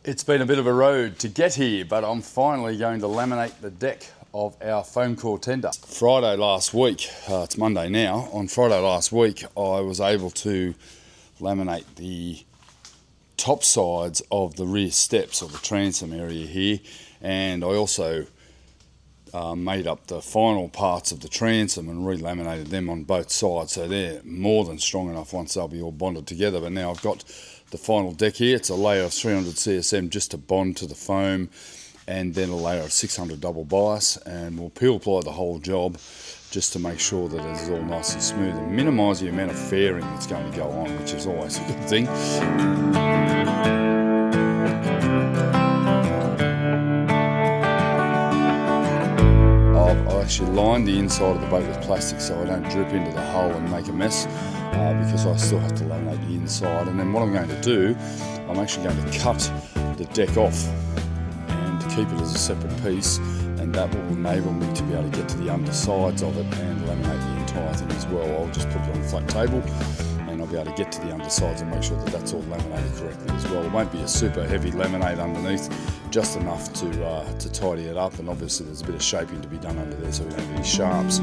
It's been a bit of a road to get here, but I'm finally going to laminate the deck of our foam core tender. Friday last week, it's Monday now, on Friday last week I was able to laminate the top sides of the rear steps of the transom area here, and I also made up the final parts of the transom and re-laminated them on both sides, so they're more than strong enough once they'll be all bonded together. But now I've got the final deck here. It's a layer of 300 CSM just to bond to the foam, and then a layer of 600 double bias, and we'll peel ply the whole job just to make sure that it's all nice and smooth and minimise the amount of fairing that's going to go on, which is always a good thing. I actually lined the inside of the boat with plastic so I don't drip into the hull and make a mess, because I still have to laminate the inside. And then what I'm going to do, I'm actually going to cut the deck off and keep it as a separate piece, and that will enable me to be able to get to the undersides of it and laminate the entire thing as well. I'll just put it on a flat table and I'll be able to get to the undersides and make sure that that's all laminated correctly as well. It won't be a super heavy laminate underneath, just enough to tidy it up, and obviously there's a bit of shaping to be done under there so we don't have any sharps.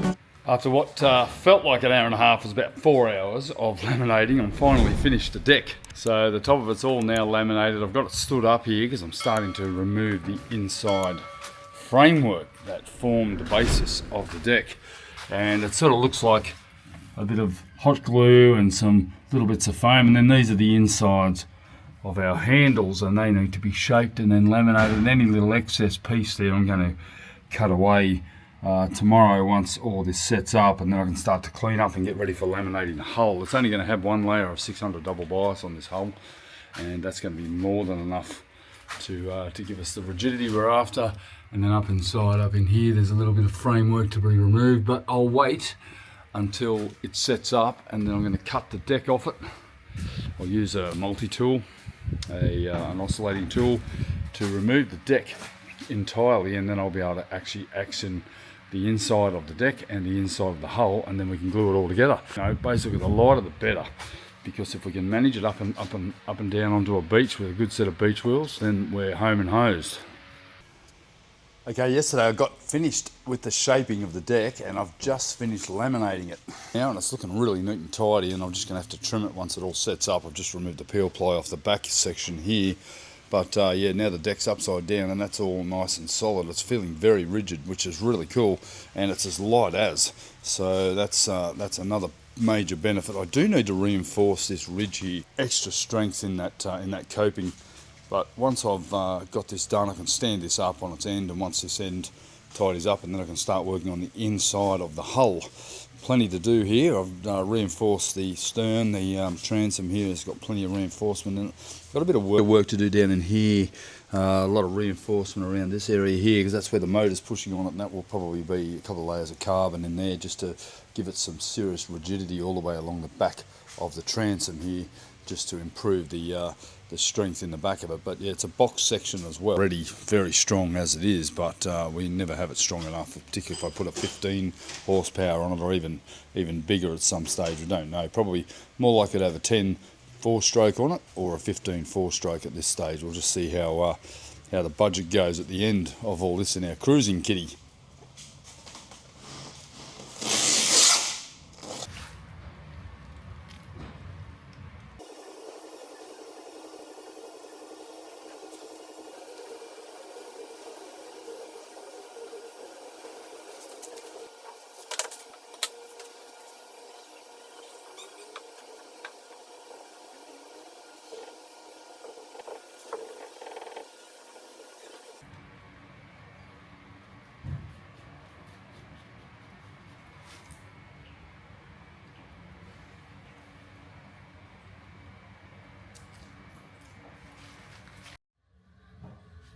After what felt like an hour and a half, was about 4 hours of laminating, I'm finally finished the deck. So the top of it's all now laminated. I've got it stood up here because I'm starting to remove the inside framework that formed the basis of the deck, and it sort of looks like a bit of hot glue and some little bits of foam, and then these are the insides of our handles, and they need to be shaped and then laminated, and any little excess piece there I'm going to cut away tomorrow once all this sets up, and then I can start to clean up and get ready for laminating the hull. It's only going to have one layer of 600 double bias on this hull, and that's going to be more than enough to give us the rigidity we're after. And then up inside, up in here, there's a little bit of framework to be removed, but I'll wait until it sets up, and then I'm going to cut the deck off it. I'll use a multi-tool, an oscillating tool, to remove the deck entirely, and then I'll be able to actually action the inside of the deck and the inside of the hull, and then we can glue it all together. You know, basically the lighter the better, because if we can manage it up and down onto a beach with a good set of beach wheels, then we're home and hosed. Okay, yesterday I got finished with the shaping of the deck, and I've just finished laminating it now, and it's looking really neat and tidy, and I'm just going to have to trim it once it all sets up. I've just removed the peel ply off the back section here, but yeah, now the deck's upside down and that's all nice and solid. It's feeling very rigid, which is really cool, and it's as light as, so that's another major benefit. I do need to reinforce this ridge here, extra strength in that coping. But once I've got this done, I can stand this up on its end, and once this end tidies up, and then I can start working on the inside of the hull. Plenty to do here. I've reinforced the stern. The transom here has got plenty of reinforcement in it. Got a bit of work to do down in here. A lot of reinforcement around this area here, because that's where the motor's pushing on it, and that will probably be a couple of layers of carbon in there just to give it some serious rigidity all the way along the back of the transom here, just to improve the strength in the back of it. But yeah, it's a box section as well, already very strong as it is, but we never have it strong enough, particularly if I put a 15 horsepower on it, or even bigger at some stage. We don't know, probably more likely to have a 10 4-stroke on it or a 15 4-stroke at this stage. We'll just see how the budget goes at the end of all this in our cruising kitty.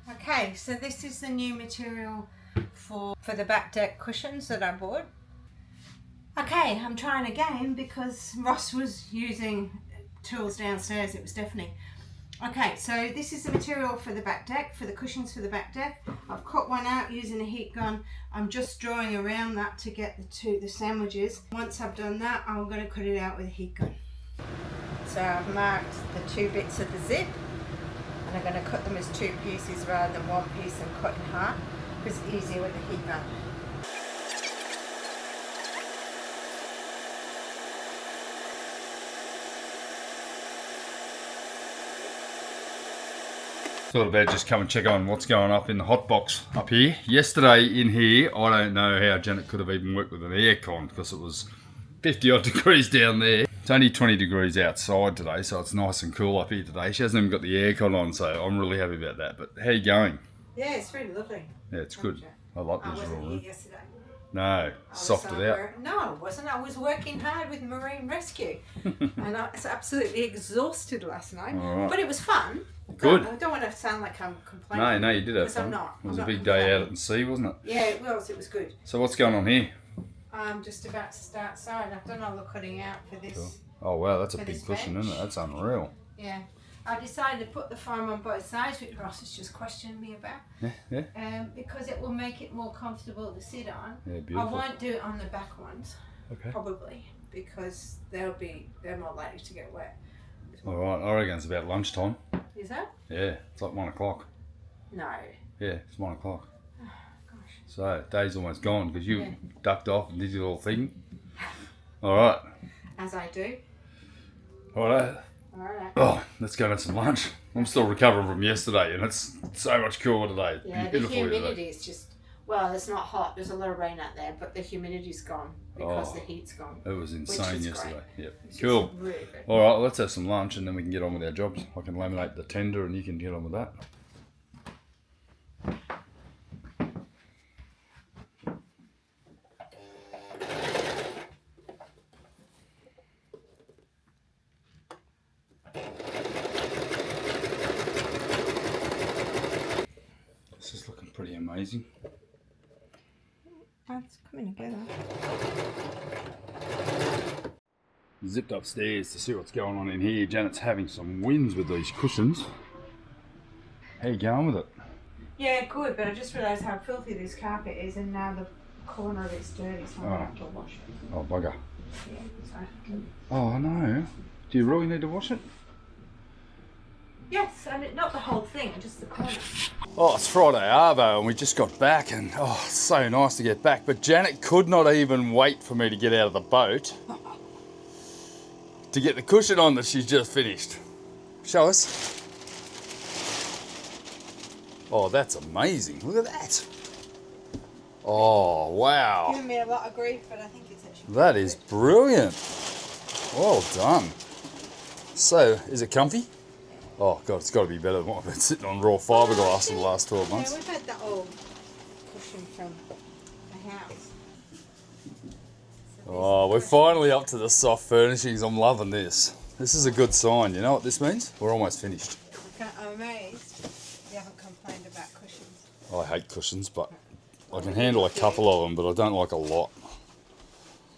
Okay, so this is the new material for the back deck cushions that I bought. Okay, I'm trying again because Ross was using tools downstairs. It was deafening. Okay, so this is the material for the back deck, for the cushions for the back deck. I've cut one out using a heat gun. I'm just drawing around that to get the sandwiches. Once I've done that, I'm going to cut it out with a heat gun. So I've marked the two bits of the zip, and And I'm going to cut them as 2 pieces rather than 1 piece and cut in half because it's easier with the heat gun. Thought about just come and check on what's going up in the hot box up here. Yesterday in here, I don't know how Janet could have even worked with an aircon because it was 50 odd degrees down there. It's only 20 degrees outside today, so it's nice and cool up here today. She hasn't even got the aircon on, so I'm really happy about that. But how are you going? Yeah, it's really lovely. Yeah, it's good. I like this wasn't room. here yesterday. No, softed out. No, I wasn't. I was working hard with Marine Rescue. And I was absolutely exhausted last night. Right. But it was fun. Good. I don't want to sound like I'm complaining. No, you did have fun. I'm not. It was a big day out at the sea, wasn't it? Yeah, it was. It was good. So what's going on here? I'm just about to start sewing. I've done all the cutting out for this. Cool. Oh wow, that's a for big this cushion, bench. isn't it? That's unreal. Yeah. I decided to put the foam on both sides, which Ross has just questioned me about. Yeah. Because it will make it more comfortable to sit on. Yeah, I beautiful. won't do it on the back ones, Okay. probably, because they're more likely to get wet. All right, I reckon it's about lunchtime. Is that? Yeah, it's like 1 o'clock. No. Yeah, it's 1 o'clock. Oh, gosh. So day's almost gone because you Yeah. ducked off and did your little thing. All right. As I do. All right. Alright. Oh, let's go and have some lunch. I'm still recovering from yesterday, and it's so much cooler today. Yeah, the Beautiful humidity today. is just, well, it's not hot. There's a lot of rain out there, but the humidity's gone because Oh. the heat's gone. It was insane is yesterday. great. Yep. Which Cool. is really good. All right, let's have some lunch, and then we can get on with our jobs. I can laminate the tender, and you can get on with that. This is looking pretty amazing. It's coming together. Zipped upstairs to see what's going on in here. Janet's having some wins with these cushions. How you going with it? Yeah, good, but I just realised how filthy this carpet is, and now the corner of it's dirty, so I'm going to have to wash it. Oh, bugger. Yeah, so. Oh, no. Do you really need to wash it? Yes, and not the whole thing, just the corner. Oh, it's Friday Arvo and we just got back and oh, it's so nice to get back. But Janet could not even wait for me to get out of the boat to get the cushion on that she's just finished. Show us. Oh, that's amazing. Look at that. Oh, wow. Giving me a lot of grief, but I think it's actually That is brilliant. Well done. So, is it comfy? Oh, God, it's got to be better than what I've been sitting on raw fiberglass in the last 12 months. Yeah, we've had that old cushion from the house. Oh, we're finally up to the soft furnishings. I'm loving this. This is a good sign. You know what this means? We're almost finished. I'm amazed you haven't complained about cushions. I hate cushions, but I can handle a couple of them, but I don't like a lot.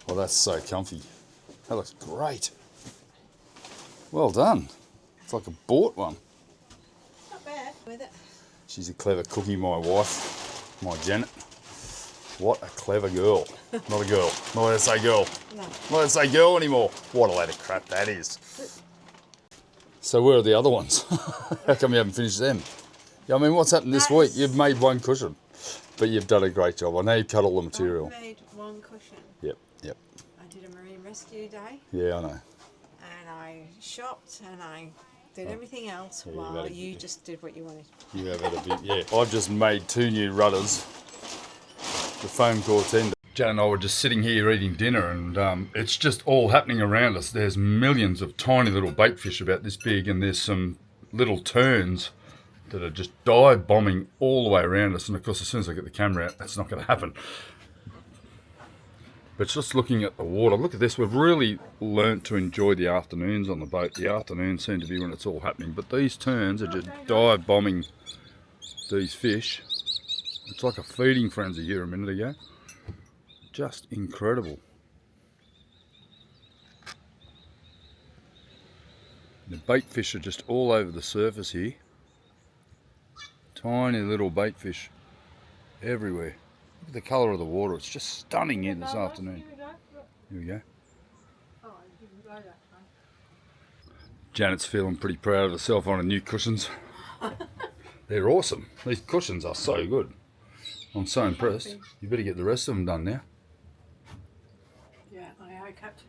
Oh, that's so comfy. That looks great. Well done. It's like a bought one. Not bad with it. She's a clever cookie, my wife, my Janet. What a clever girl. Not a girl. Not allowed to say girl. No. Not allowed to say girl anymore. What a load of crap that is. So where are the other ones? How come you haven't finished them? Yeah, I mean, what's happened this week? You've made one cushion, but you've done a great job. I know you've cut all the material. I made one cushion. Yep. I did a marine rescue day, Yeah, I know. and I shopped, and I did everything else Yeah, you've while had a you bit- just did what you wanted. You have had a bit, yeah. I've just made 2 new rudders. The foam core tender. Jan and I were just sitting here eating dinner and it's just all happening around us. There's millions of tiny little bait fish about this big and there's some little terns that are just dive bombing all the way around us. And of course, as soon as I get the camera out, that's not going to happen. But just looking at the water, look at this. We've really learnt to enjoy the afternoons on the boat. The afternoons seem to be when it's all happening. But these terns are just dive bombing these fish. It's like a feeding frenzy here a minute ago. Just incredible. The bait fish are just all over the surface here. Tiny little bait fish everywhere. Look at the colour of the water. It's just stunning here this afternoon. Here we go. Janet's feeling pretty proud of herself on her new cushions. They're awesome. These cushions are so good. I'm so impressed. You better get the rest of them done now. Yeah, aye, Captain.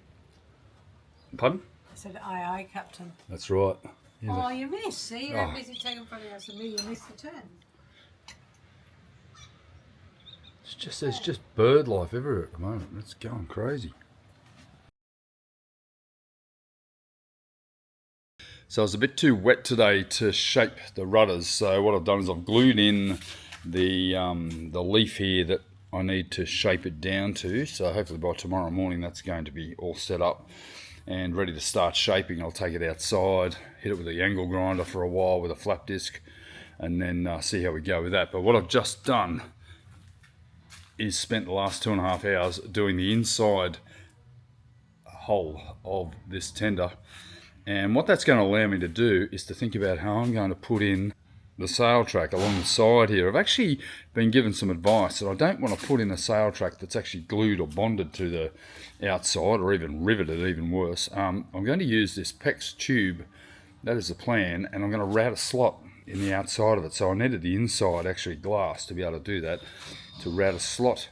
Pardon? I said aye, Captain. That's right. Yeah, oh, you missed. See, you're busy taking photographs of me. You missed the turn. there's just bird life everywhere at the moment. It's going crazy. So it's a bit too wet today to shape the rudders. So what I've done is I've glued in the leaf here that I need to shape it down to. So hopefully by tomorrow morning that's going to be all set up and ready to start shaping. I'll take it outside, hit it with the angle grinder for a while with a flap disc, and then see how we go with that. But what I've just done is spent the last 2.5 hours doing the inside hole of this tender. And what that's going to allow me to do is to think about how I'm going to put in the sail track along the side here. I've actually been given some advice that I don't want to put in a sail track that's actually glued or bonded to the outside or even riveted, even worse. I'm going to use this PEX tube, that is the plan, and I'm going to route a slot in the outside of it. So I needed the inside actually glass to be able to do that, to route a slot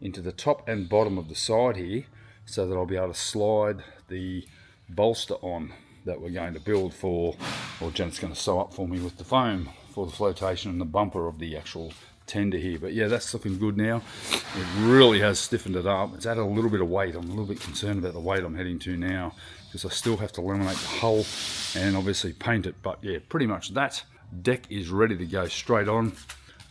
into the top and bottom of the side here so that I'll be able to slide the bolster on that we're going to build for, or Janet's going to sew up for me with the foam for the flotation and the bumper of the actual tender here. But yeah, that's looking good now. It really has stiffened it up. It's added a little bit of weight. I'm a little bit concerned about the weight I'm heading to now because I still have to laminate the hull and obviously paint it. But yeah, pretty much that deck is ready to go straight on.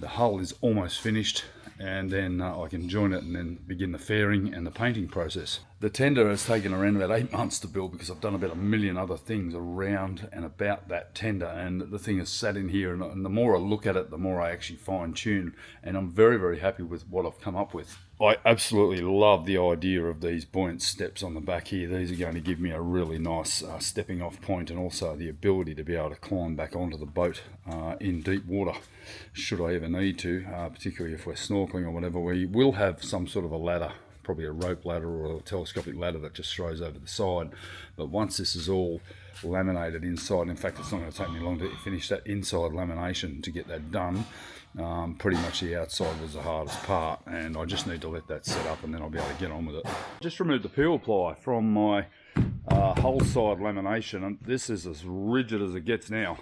The hull is almost finished, and then I can join it and then begin the fairing and the painting process. The tender has taken around about 8 months to build because I've done about a million other things around and about that tender, and the thing has sat in here, and the more I look at it, the more I actually fine tune, and I'm very, very happy with what I've come up with. I absolutely love the idea of these buoyant steps on the back here. These are going to give me a really nice stepping off point, and also the ability to be able to climb back onto the boat in deep water should I ever need to, particularly if we're snorkeling or whatever. We will have some sort of a ladder, probably a rope ladder or a telescopic ladder that just throws over the side. But once this is all laminated inside, in fact it's not going to take me long to finish that inside lamination to get that done. Pretty much the outside was the hardest part, and I just need to let that set up and then I'll be able to get on with it. Just removed the peel ply from my whole side lamination, and this is as rigid as it gets now.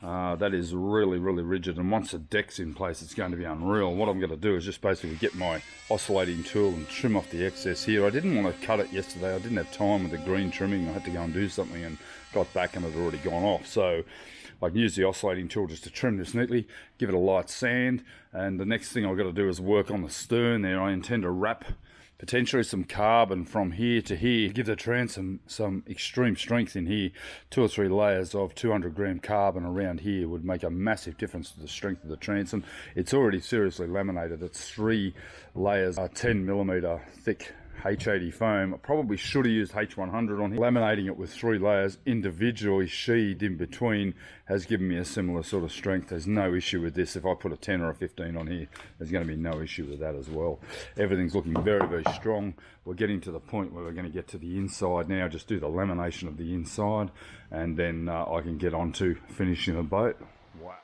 That is really, really rigid, and once the deck's in place it's going to be unreal. What I'm going to do is just basically get my oscillating tool and trim off the excess here. I didn't want to cut it yesterday. I didn't have time with the green trimming. I had to go and do something and got back and it had already gone off. So I can use the oscillating tool just to trim this neatly, give it a light sand, and the next thing I've got to do is work on the stern there. I intend to wrap potentially some carbon from here to here, give the transom some extreme strength in here. 2 or 3 layers of 200 gram carbon around here would make a massive difference to the strength of the transom. It's already seriously laminated. It's 3 layers, 10 millimeter thick H80 foam. I probably should have used H100 on here. Laminating it with 3 layers individually sheathed in between has given me a similar sort of strength. There's no issue with this. If I put a 10 or a 15 on here, there's going to be no issue with that as well. Everything's looking very, very strong. We're getting to the point where we're going to get to the inside now, just do the lamination of the inside, and then I can get on to finishing the boat. Wow.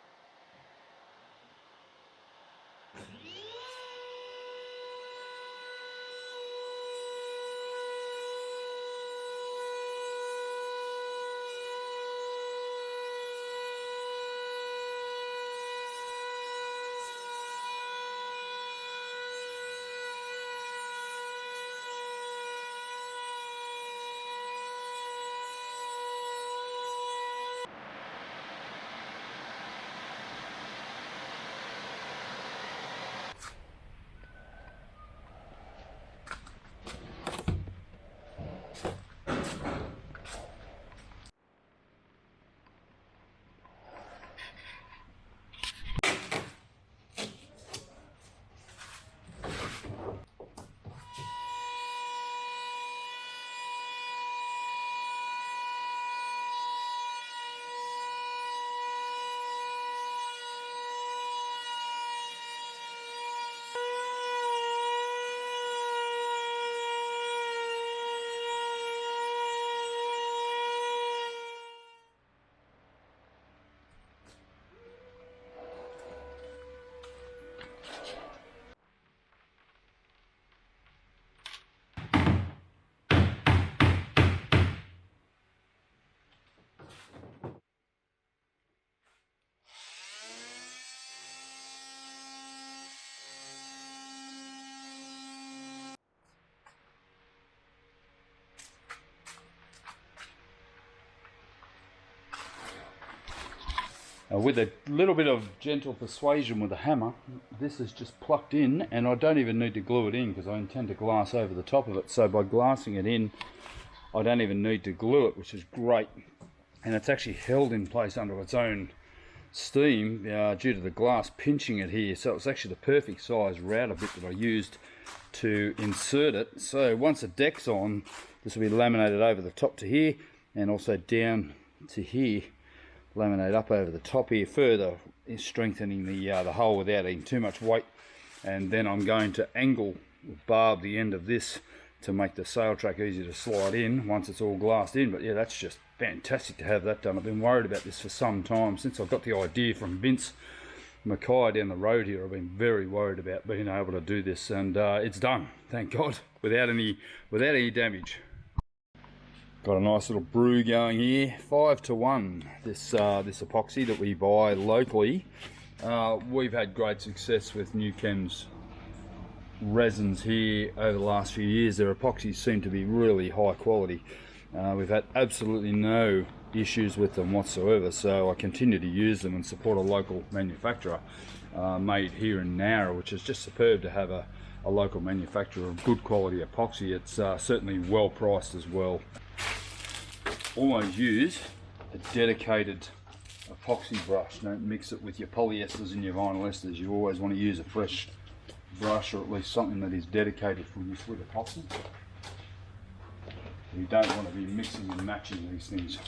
With a little bit of gentle persuasion with a hammer, this is just plucked in, and I don't even need to glue it in because I intend to glass over the top of it. So by glassing it in, I don't even need to glue it, which is great. And it's actually held in place under its own steam due to the glass pinching it here. So it's actually the perfect size router bit that I used to insert it. So once the deck's on, this will be laminated over the top to here, and also down to here. Laminate up over the top here, further strengthening the hole without adding too much weight. And then I'm going to angle barb the end of this to make the sail track easy to slide in once it's all glassed in. But yeah, that's just fantastic to have that done. I've been worried about this for some time. Since I got the idea from Vince Mackay down the road here, I've been very worried about being able to do this, and it's done, thank God, without any damage. Got a nice little brew going here, 5-to-1. This epoxy that we buy locally. We've had great success with New Chem's resins here over the last few years. Their epoxies seem to be really high quality. We've had absolutely no issues with them whatsoever, so I continue to use them and support a local manufacturer made here in Nowra, which is just superb to have a local manufacturer of good quality epoxy. It's certainly well priced as well. Always use a dedicated epoxy brush. Don't mix it with your polyesters and your vinyl esters. You always want to use a fresh brush, or at least something that is dedicated for use with epoxy. You don't want to be mixing and matching these things.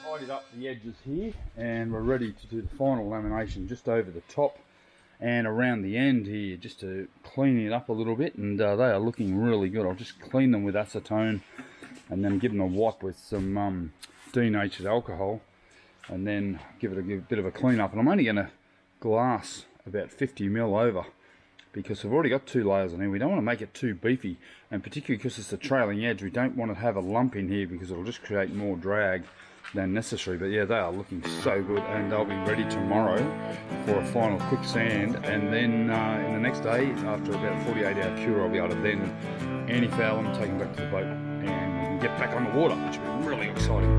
Tidied up the edges here, and we're ready to do the final lamination just over the top and around the end here, just to clean it up a little bit. And they are looking really good. I'll just clean them with acetone and then give them a wipe with some denatured alcohol, and then give it a bit of a clean up. And I'm only going to glass about 50mm over, because we've already got 2 layers on here. We don't want to make it too beefy, and particularly because it's a trailing edge, we don't want to have a lump in here because it'll just create more drag than necessary. But yeah, they are looking so good, and they'll be ready tomorrow for a final quick sand. And then in the next day, after about a 48-hour cure, I'll be able to then anti-foul them, take them back to the boat, and we can get back on the water, which will be really exciting.